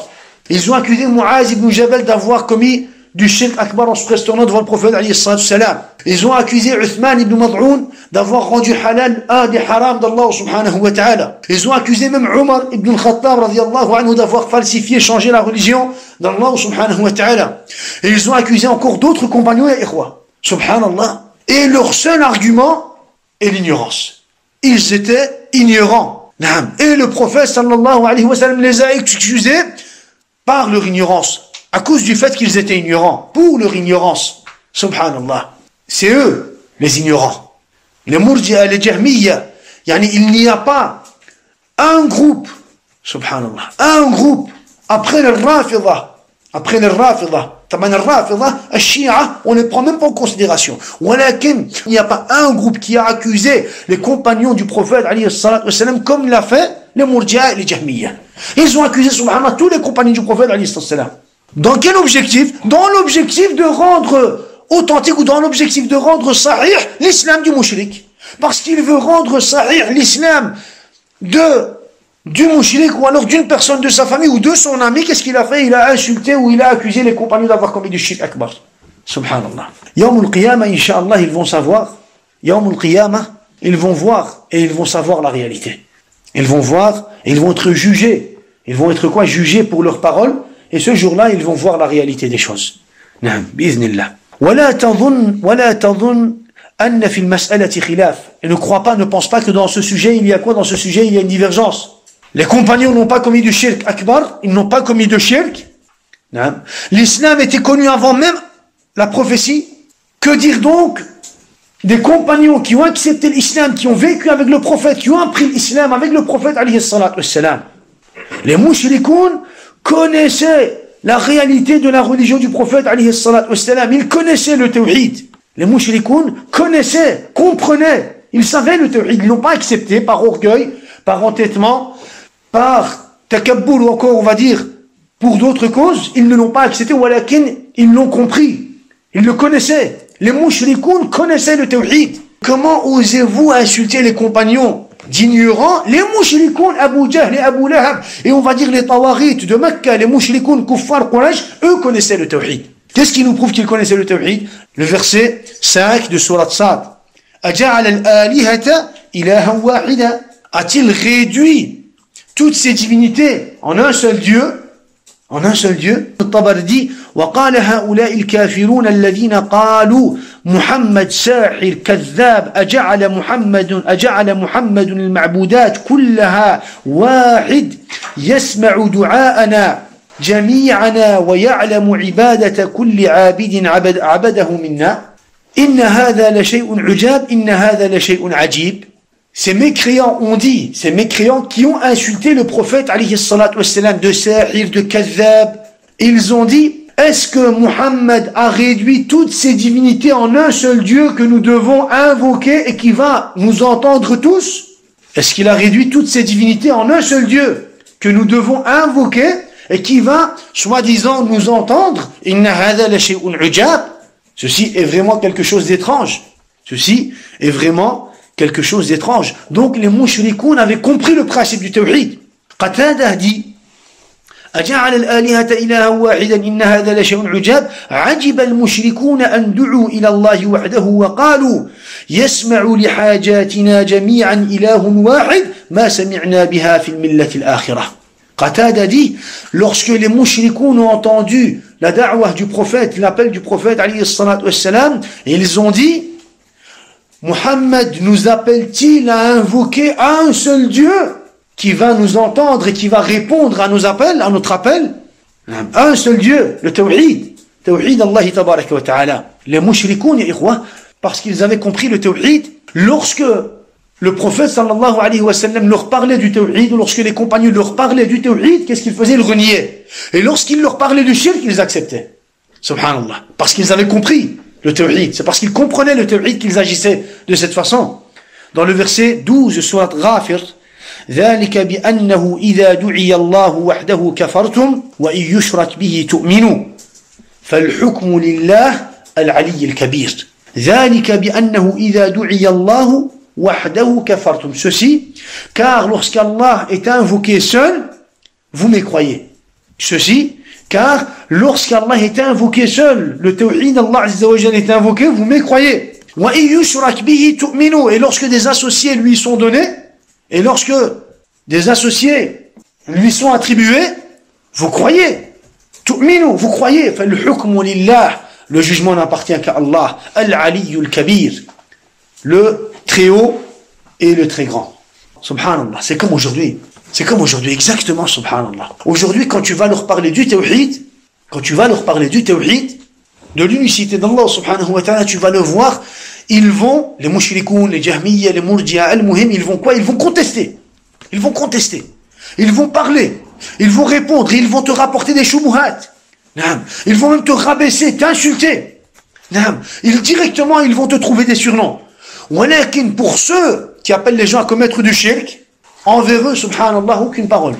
Ils ont accusé Muaz ibn Jabal d'avoir commis du shirk akbar en se prosternant devant le prophète alayhi salam. Ils ont accusé Uthman ibn Mad'oun d'avoir rendu halal un des harams d'Allah subhanahu wa ta'ala. Ils ont accusé même Omar ibn al-Khattab radiyallahu anhu d'avoir falsifié, changé la religion d'Allah subhanahu wa ta'ala. Et ils ont accusé encore d'autres compagnons et ikhwa. Subhanallah. Et leur seul argument est l'ignorance. Ils étaient ignorants. Et le prophète sallallahu alayhi wa sallam les a excusés par leur ignorance. À cause du fait qu'ils étaient ignorants, pour leur ignorance. Subhanallah. C'est eux, les ignorants. Les Murji'a, les Jahmiyya. Yani, il n'y a pas un groupe, subhanallah, un groupe, après les Rafidah, Taman al-Rafidah, al-Shia, on ne prend même pas en considération. Walakin, il n'y a pas un groupe qui a accusé les compagnons du prophète, alayhi sallam, comme l'a fait les Murji'a et les Jahmiyya. Ils ont accusé, subhanallah, tous les compagnons du prophète, alayhi sallam. Dans quel objectif? Dans l'objectif de rendre authentique ou dans l'objectif de rendre sahih l'islam du mushrik. Parce qu'il veut rendre sahih l'islam du mushrik ou alors d'une personne de sa famille ou de son ami. Qu'est-ce qu'il a fait? Il a insulté ou il a accusé les compagnons d'avoir commis du shirk akbar. Subhanallah. Yawm al-Qiyamah, incha'Allah, ils vont savoir. Yawm al-Qiyamah, ils vont voir et ils vont savoir la réalité. Ils vont voir et ils vont être jugés. Ils vont être quoi? Jugés pour leurs paroles. Et ce jour-là, ils vont voir la réalité des choses. Naam, bi'idhnillah. ولا تظن أن في المسألة خلاف. Et ne crois pas, ne pense pas que dans ce sujet, il y a quoi? Dans ce sujet, il y a une divergence. Les compagnons n'ont pas commis du shirk akbar, ils n'ont pas commis de shirk. L'islam était connu avant même la prophétie. Que dire donc des compagnons qui ont accepté l'islam, qui ont vécu avec le prophète, qui ont appris l'islam avec le prophète alayhi salatu wassalam. Les mushrikoun connaissaient la réalité de la religion du prophète alayhi salatu wassalam. Ils connaissaient le tawhid. Les mushrikoun connaissaient, comprenaient, ils savaient le tawhid. Ils l'ont pas accepté par orgueil, par entêtement, par takabbur ou encore on va dire pour d'autres causes. Ils ne l'ont pas accepté, walakin ils l'ont compris. Ils le connaissaient. Les mushrikoun connaissaient le tawhid. Comment osez-vous insulter les compagnons d'ignorants? Les mushrikoun, Abu Jahl et Abu Lahab, et on va dire les tawarit de Mecca, les mushrikoun, kuffar, Quraysh, eux connaissaient le tawhid. Qu'est-ce qui nous prouve qu'ils connaissaient le tawhid? Le verset 5 de Surat Sad. Aja'al al-alihata ilahan wahida. A-t-il réduit toutes ces divinités en un seul Dieu? En un seul Dieu. الطبري dit وقال هؤلاء الكافرون الذين قالوا محمد ساحر كذاب أجعل محمد المعبودات كلها واحد يسمع دعاءنا جميعنا ويعلم عبادة كل عابد عبده منا إن هذا لشيء عجاب إن هذا لشيء عجيب. Ces mécréants ont dit, ces mécréants qui ont insulté le prophète alayhi salatu wassalam de sahir, de kazzab, ils ont dit, est-ce que Muhammad a réduit toutes ces divinités en un seul Dieu que nous devons invoquer et qui va nous entendre tous? Est-ce qu'il a réduit toutes ces divinités en un seul Dieu que nous devons invoquer et qui va, soi-disant, nous entendre. Inna hadha la shay'un ujab. Ceci est vraiment quelque chose d'étrange. Ceci est vraiment quelque chose d'étrange. Donc les mushrikoun avaient compris le principe du tawhid. Qatada dit أجعل الآلهة إلها واحدا إن هذا لشيء عجاب عجب المشركون أن دعوا إلى الله وحده وقالوا يسمع لحاجاتنا جميعا إله واحد ما سمعنا بها في الملة الآخرة. Qatada dit, lorsque les mushrikoun ont entendu la da'wah du prophète, l'appel du prophète alayhi salatu wassalam, ils ont dit, Muhammad nous appelle-t-il à invoquer un seul Dieu qui va nous entendre et qui va répondre à nos appels, à notre appel? Un seul Dieu, le tawhid. Tawhid Allah tabaraka wa ta'ala. Les mushrikoun, parce qu'ils avaient compris le tawhid, lorsque le prophète sallallahu alayhi wa sallam leur parlait du tawhid, ou lorsque les compagnons leur parlaient du tawhid, qu'est-ce qu'ils faisaient? Ils reniaient. Et lorsqu'ils leur parlaient du shirk, ils acceptaient. Subhanallah. Parce qu'ils avaient compris le tawhid. C'est parce qu'ils comprenaient le tawhid qu'ils agissaient de cette façon. Dans le verset 12, surat Ghafir, ذلك بأنه إذا دعي الله وحده كفرتم وإن يشرك به تؤمنوا فالحكم لله العلي الكبير. ذلك بأنه إذا دعي الله وحده كفرتم. Ceci, car lorsqu'Allah est invoqué seul, vous mécroyez. Ceci, car lorsqu'Allah est invoqué seul, le tawhid Allah Azza wa Jalla est invoqué, vous mécroyez. وإن يشرك به تؤمنوا. Et lorsque des associés lui sont donnés, et lorsque des associés lui sont attribués, vous croyez. Tu'minu, vous croyez. فَالْحُكْمُ لِلَّهِ. Le jugement n'appartient qu'à Allah. Al-Aliyyul Kabir. Le très haut et le très grand. Subhanallah. C'est comme aujourd'hui. C'est comme aujourd'hui, exactement, subhanallah. Aujourd'hui, quand tu vas leur parler du tawhid, de l'unicité d'Allah subhanahu wa ta'ala, tu vas le voir, ils vont, les mushrikoun, les jahmiyya, les murji'a, al-muhim, ils vont quoi? Ils vont contester. Ils vont contester. Ils vont parler. Ils vont répondre. Ils vont te rapporter des shubuhat. Ils vont même te rabaisser, t'insulter. Directement, ils vont te trouver des surnoms. Walakin, pour ceux qui appellent les gens à commettre du shirk, envers eux, subhanallah, aucune parole,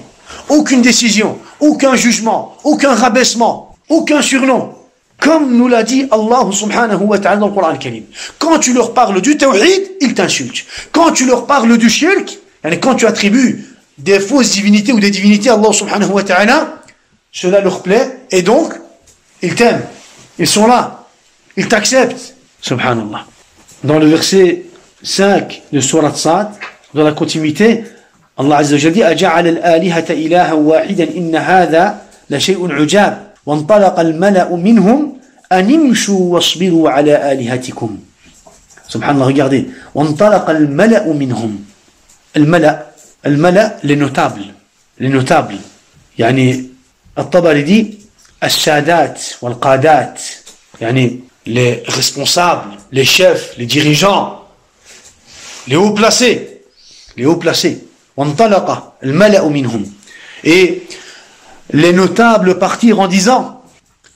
aucune décision, aucun jugement, aucun rabaissement, aucun surnom. Comme nous l'a dit Allah subhanahu wa ta'ala dans le Coran al-Karim. Quand tu leur parles du tawhid, ils t'insultent. Quand tu leur parles du shirk, quand tu attribues des fausses divinités ou des divinités à Allah subhanahu wa ta'ala, cela leur plaît et donc, ils t'aiment. Ils sont là. Ils t'acceptent. Subhanallah. Dans le verset 5 de Surat Sad, dans la continuité, Allah Azza wa Jalla dit أَجَعَلَ الْآلِهَةَ إِلَهًا وَاحِدًا إِنَّ هَذَا لَشَيْءٌ عُجَابٌ وانطلق الملأ منهم أن امشوا واصبروا على آلهتكم. سبحان الله, regardez. وانطلق الملأ منهم. الملأ, les notables. يعني الطبري dit السادات والقادات, يعني les responsables, les chefs, les dirigeants, les hauts placés. وانطلق الملأ منهم. Et les notables partirent en disant,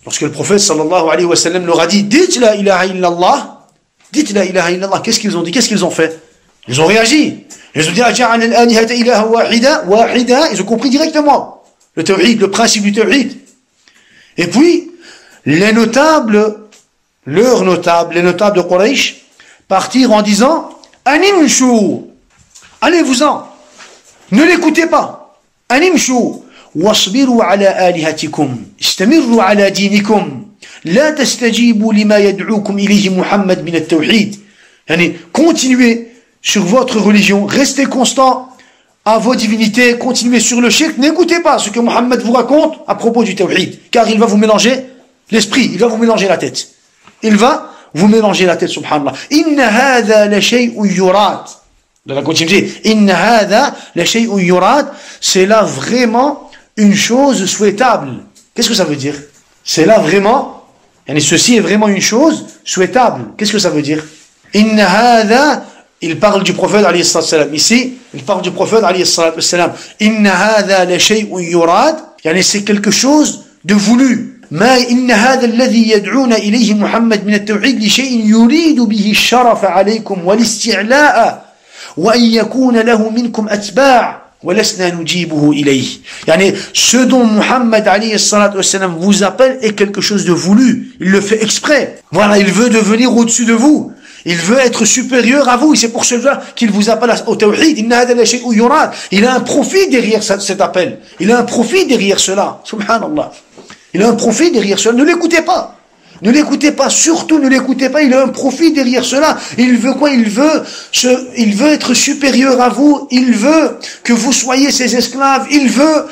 lorsque le prophète sallallahu alayhi wa sallam leur a dit, dites la ilaha illallah, qu'est-ce qu'ils ont dit, qu'est-ce qu'ils ont fait? Ils ont réagi. Ils ont dit, aja'al al-alihata ilaha wahida, ils ont compris directement le tawhid, le principe du tawhid. Et puis, les notables de Quraysh partirent en disant, animshu, allez-vous-en, ne l'écoutez pas, animshu, واصبروا على آلهتكم استمروا على دينكم لا تستجيبوا لما يدعوكم إليه محمد من التوحيد. يعني continuez sur votre religion, restez constant à vos divinités, continuez sur le shirk, n'écoutez pas ce que Muhammad vous raconte à propos du tawhid, car il va vous mélanger l'esprit, il va vous mélanger la tête. Subhanallah. Inna hadha la shay'un yurad. Dans la continuité, inna hadha la shay'un yurad, c'est là vraiment une chose souhaitable. Qu'est-ce que ça veut dire? C'est là vraiment, ceci est vraiment une chose souhaitable. Qu'est-ce que ça veut dire? Inna hadha, il parle du prophète alayhi salam. Ici, il parle du prophète alayhi salam. Inna hadha la shay'un yurad, c'est quelque chose de voulu. ما إن هذا الذي يدعون إليه محمد من التوحيد لشيء يريد به الشرف عليكم والاستعلاء وأن يكون له منكم أتباع وَلَسْنَا نُجِيبُهُ إِلَيْهِ. Yani, ce dont Muhammad alayhi salatu wassalam vous appelle est quelque chose de voulu. Il le fait exprès. Voilà, il veut devenir au-dessus de vous. Il veut être supérieur à vous. Et c'est pour cela qu'il vous appelle au tawhid. Il a un profit derrière cet appel. Il a un profit derrière cela. Subhanallah. Il a un profit derrière cela. Ne l'écoutez pas. Ne l'écoutez pas, surtout ne l'écoutez pas, il a un profit derrière cela. Il veut quoi? Il veut être supérieur à vous, il veut que vous soyez ses esclaves, il veut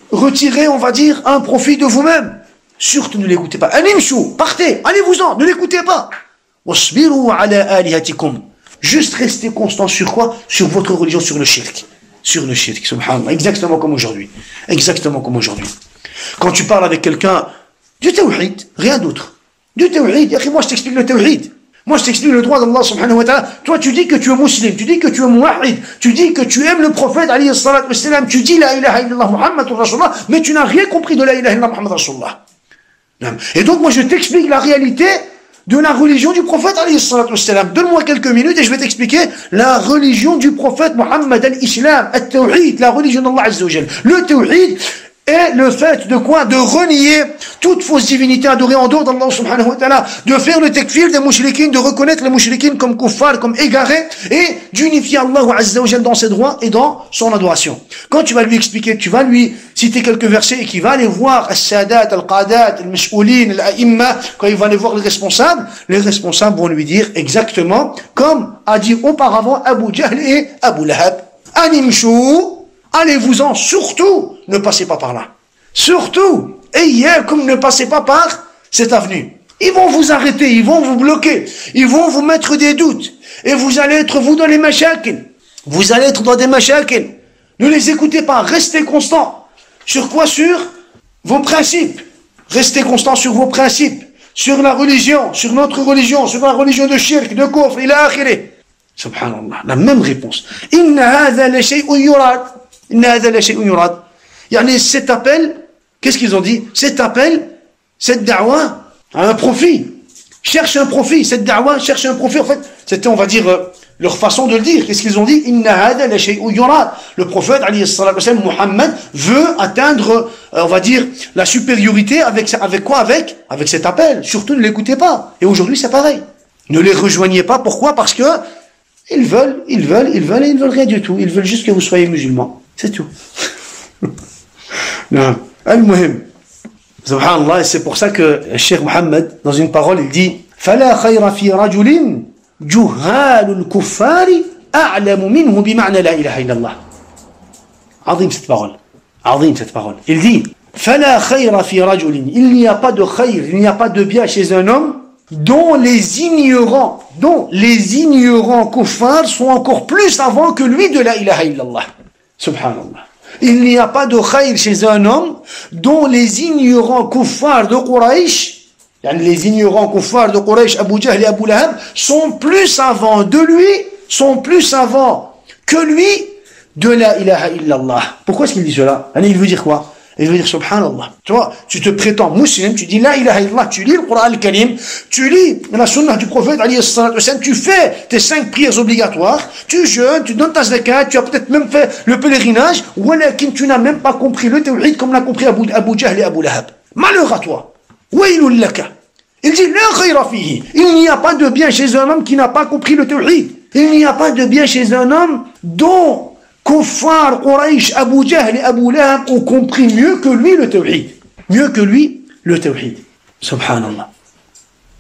retirer, on va dire, un profit de vous-même. Surtout ne l'écoutez pas. Animchou, partez, allez-vous-en, ne l'écoutez pas. Wasbiru ala alihatikum. Juste restez constant sur quoi? Sur votre religion, sur le shirk. Sur le shirk, subhanallah. Exactement comme aujourd'hui. Exactement comme aujourd'hui. Quand tu parles avec quelqu'un du tawhid, rien d'autre. Du tawhid, moi je t'explique le tawhid. Moi je t'explique le droit d'Allah subhanahu wa ta'ala. Toi tu dis que tu es musulman, tu dis que tu es muwahhid, tu dis que tu aimes le prophète alayhi salatu wassalam, tu dis la ilaha illallah Muhammadur Rasulullah, mais tu n'as rien compris de la ilaha illallah Muhammadur Rasulullah. Et donc moi je t'explique la réalité de la religion du prophète alayhi salatu wassalam. Donne-moi quelques minutes et je vais t'expliquer la religion du prophète Muhammad al-Islam, al-Tawhid, la religion d'Allah azza wa jal. Le tawhid est le fait de quoi? De renier toute fausse divinité adorée en dehors d'Allah subhanahu wa ta'ala, de faire le takfir des mouchriquines, de reconnaître les mouchriquines comme kuffar, comme égarés, et d'unifier Allah azza wa jal dans ses droits et dans son adoration. Quand tu vas lui expliquer, tu vas lui citer quelques versets et qu'il va aller voir as-sadat, al-qadat, al-mash'oulin, al-a'imma, quand il va aller voir les responsables vont lui dire exactement comme a dit auparavant Abu Jahl et Abu Lahab. Animchou, allez-vous-en, surtout, ne passez pas par là. Surtout, comme ne passez pas par cette avenue. Ils vont vous arrêter, ils vont vous bloquer, ils vont vous mettre des doutes. Et vous allez être, vous, dans les mashakil. Vous allez être dans des mashakil. Ne les écoutez pas, restez constant. Sur quoi? Sur vos principes. Restez constant sur vos principes. Sur la religion, sur notre religion, sur la religion de shirk, de kufr, ila akhirih. Subhanallah, la même réponse. Inna hadha la shay'un yurad. Yani cet appel, qu'est-ce qu'ils ont dit? Cet appel, cette da'wa a un profit. Cherche un profit. Cette da'wa cherche un profit. En fait, c'était, on va dire, leur façon de le dire. Qu'est-ce qu'ils ont dit? Inna hada la shay'un yurad. Le prophète, alayhi salatu wassalam, Muhammad, veut atteindre, on va dire, la supériorité avec quoi? Avec cet appel. Surtout, ne l'écoutez pas. Et aujourd'hui, c'est pareil. Ne les rejoignez pas. Pourquoi? Parce que ils veulent rien du tout. Ils veulent juste que vous soyez musulmans. C'est tout. Non. Al-Muhim. Subhanallah, et c'est pour ça que le Cheikh Mohammed, dans une parole, il dit فَلَا خَيْرَ فِي رَجُلٍ جُهَّالُ الْكُفَّارِ أَعْلَمُ مِنْهُ بِمَعْنَى لَا إِلَهَ إِلَّا اللَّهِ. Azim cette parole. Azim cette parole. Il dit فَلَا خَيْرَ فِي رَجُلٍ. Il n'y a pas de khayr, il n'y a pas de bien chez un homme dont les ignorants kuffars sont encore plus avant que lui de la ilaha illallah. Subhanallah. Il n'y a pas de khayr chez un homme dont les ignorants kuffars de Quraysh, les ignorants kuffars de Quraysh, Abu Jahl et Abu Lahab, sont plus avant que lui de la ilaha illallah. Pourquoi est-ce qu'il dit cela? Il veut dire quoi? Il veut dire subhanallah. Tu vois, tu te prétends musulman, tu dis la ilaha illallah, tu lis le Coran al-Karim, tu lis la sunnah du prophète alayhi salatu wassalam, tu fais tes 5 prières obligatoires, tu jeûnes, tu donnes ta zakat, tu as peut-être même fait le pèlerinage, walakin tu n'as même pas compris le tawhid comme l'a compris Abu Jahl et Abu Lahab. Malheur à toi. Waylul laka. Il dit la khayra fihi. Il n'y a pas de bien chez un homme qui n'a pas compris le tawhid. Il n'y a pas de bien chez un homme dont Kuffar, Quraysh, Abu Jahl et Abu Lahab ont compris mieux que lui le tawhid. Mieux que lui le tawhid. Subhanallah.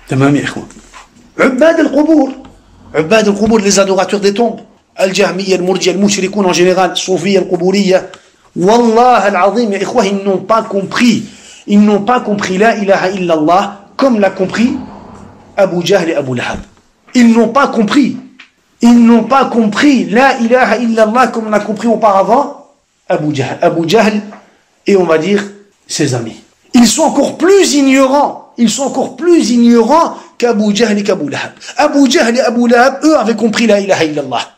Tamam, ya ikhwan. Ubbad al-Qubur, les adorateurs des tombes. Al-Jahmiyya, al-Murji'a, al-Mushrikoun en général, Soufiyya, al-Quburiyya. Wallah al-Azim, ya ikhwan, ils n'ont pas compris la ilaha illallah comme l'a compris Abu Jahl et Abu Lahab. Ils n'ont pas compris la ilaha illallah comme l'a compris auparavant Abu Jahl et on va dire ses amis. Ils sont encore plus ignorants qu'Abu Jahl et qu'Abu Lahab. Abu Jahl et Abu Lahab, eux, avaient compris la ilaha illallah.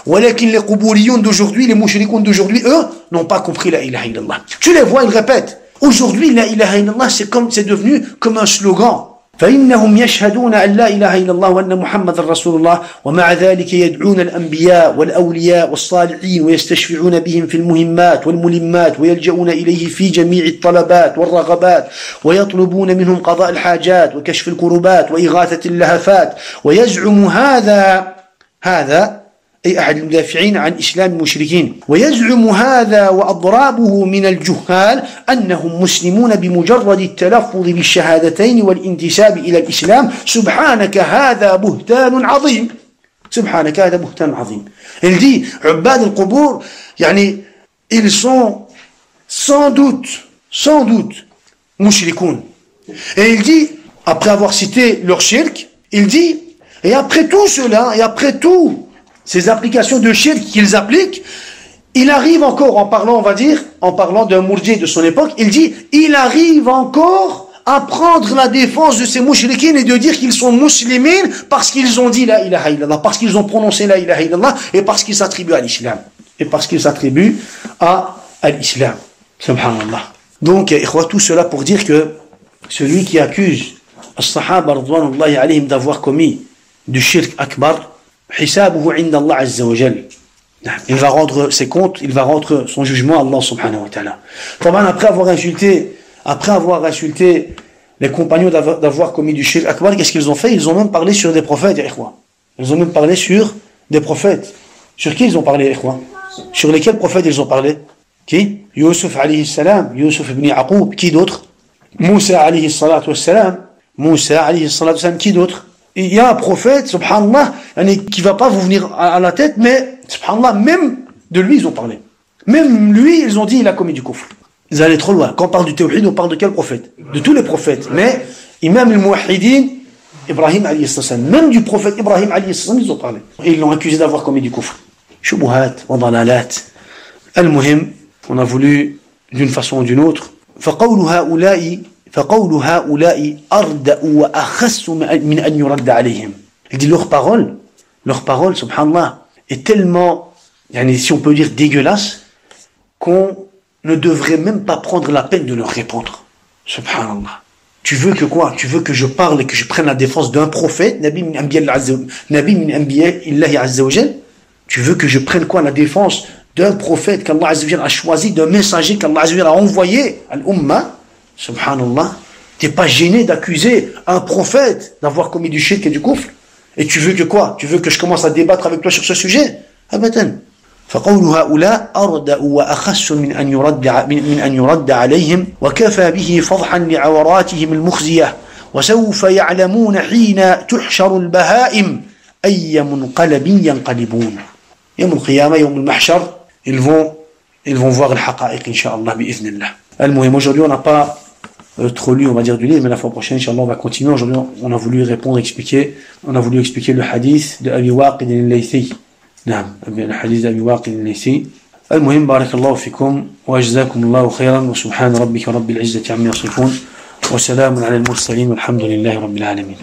Walakin les Quburiyun d'aujourd'hui, les Mushrikoun d'aujourd'hui, eux, n'ont pas compris la ilaha illallah. Tu les vois, ils répètent. Aujourd'hui, la ilaha illallah, c'est devenu comme un slogan. فإنهم يشهدون أن لا إله إلا الله وأن محمد رسول الله ومع ذلك يدعون الأنبياء والأولياء والصالحين ويستشفعون بهم في المهمات والملمات ويلجؤون إليه في جميع الطلبات والرغبات ويطلبون منهم قضاء الحاجات وكشف الكربات وإغاثة اللهفات ويزعم هذا أي أحد المدافعين عن إسلام المشركين ويزعم هذا وأضرابه من الجهال أنهم مسلمون بمجرد التلفظ بالشهادتين والانتساب إلى الإسلام. سبحانك هذا بهتان عظيم. سبحانك هذا بهتان عظيم. Il dit عباد القبور يعني ils sont sans doute mushrikoun. Et il dit après avoir cité leur shirk, il dit et après tout cela et après tout ces applications de shirk qu'ils appliquent, il arrive encore, en parlant, on va dire, en parlant d'un mourji de son époque, il dit, il arrive encore à prendre la défense de ces mouchrikines et de dire qu'ils sont muslimines parce qu'ils ont dit la ilaha illallah, parce qu'ils ont prononcé la ilaha illallah et parce qu'ils s'attribuent à l'islam. Et parce qu'ils s'attribuent à l'islam. Subhanallah. Donc, tout cela pour dire que celui qui accuse as-sahaba radwanullahi alayhim d'avoir commis du shirk akbar, hisabuhu inda Allah azza wa jal. Il va rendre ses comptes, il va rendre son jugement à Allah subhanahu wa ta'ala. Après avoir insulté les compagnons d'avoir commis du shirk akbar, qu'est-ce qu'ils ont fait? Ils ont même parlé sur des prophètes, Ils ont même parlé sur des prophètes. Sur qui ils ont parlé, Sur lesquels prophètes ils ont parlé? Qui? Yusuf alayhi salam, Yusuf ibn Yaqub, qui d'autre? Moussa alayhi salatu wassalam, qui d'autre? Il y a un prophète, subhanallah, qui va pas vous venir à la tête, mais, subhanallah, même de lui, ils ont parlé. Même lui, ils ont dit, il a commis du kufr. Ils allaient trop loin. Quand on parle du tawhid, on parle de quel prophète? De tous les prophètes. Mais, imam al-muwahhidin, Ibrahim alayhi salam, même du prophète Ibrahim alayhi salam, ils ont parlé. Et ils l'ont accusé d'avoir commis du kufr. Shubuhat, wa dalalat. Al-muhim, on a voulu, d'une façon ou d'une autre, فقول هؤلاء أردأ وأخص من أن يرد عليهم. Il dit leur parole, subhanallah, est tellement, si on peut dire dégueulasse, qu'on ne devrait même pas prendre la peine de leur répondre. Subhanallah. Tu veux que quoi? Tu veux que je parle et que je prenne la défense d'un prophète, Nabi min Anbiya Illahi Azza wa Jal? Tu veux que je prenne quoi? La défense d'un prophète qu'Allah Azza wa Jal a choisi, d'un messager qu'Allah Azza wa Jal a envoyé à l'Ummah? Subhanallah, t'es pas gêné d'accuser un prophète d'avoir commis du shirk et du kufr? Et tu veux que quoi? Tu veux que je commence à débattre avec toi sur ce sujet? Abadan. فقول هؤلاء أردأ وأخص من أن يرد عليهم وكفى به فضحا لعوراتهم المخزية وسوف يعلمون حين تحشر البهائم أي منقلب ينقلبون. يوم القيامة, يوم المحشر, ils vont voir le haqa'iq, Inch'Allah, bi'idhn Allah. Al-Muhim, aujourd'hui on n'a pas trop lu, on va dire, du livre, mais la fois prochaine, Inch'Allah, on va continuer. Aujourd'hui, on a voulu expliquer le hadith de Abi Waqid al-Laythi. Le hadith d'Abi Waqid al-Laythi. Al-Muhim, barakallahu fikum, wa jazakumullahu khayran, wa subhana rabbika rabbil izzati amma yasifun, wa salamun ala al-mursalin, walhamdulillahi rabbil alamin.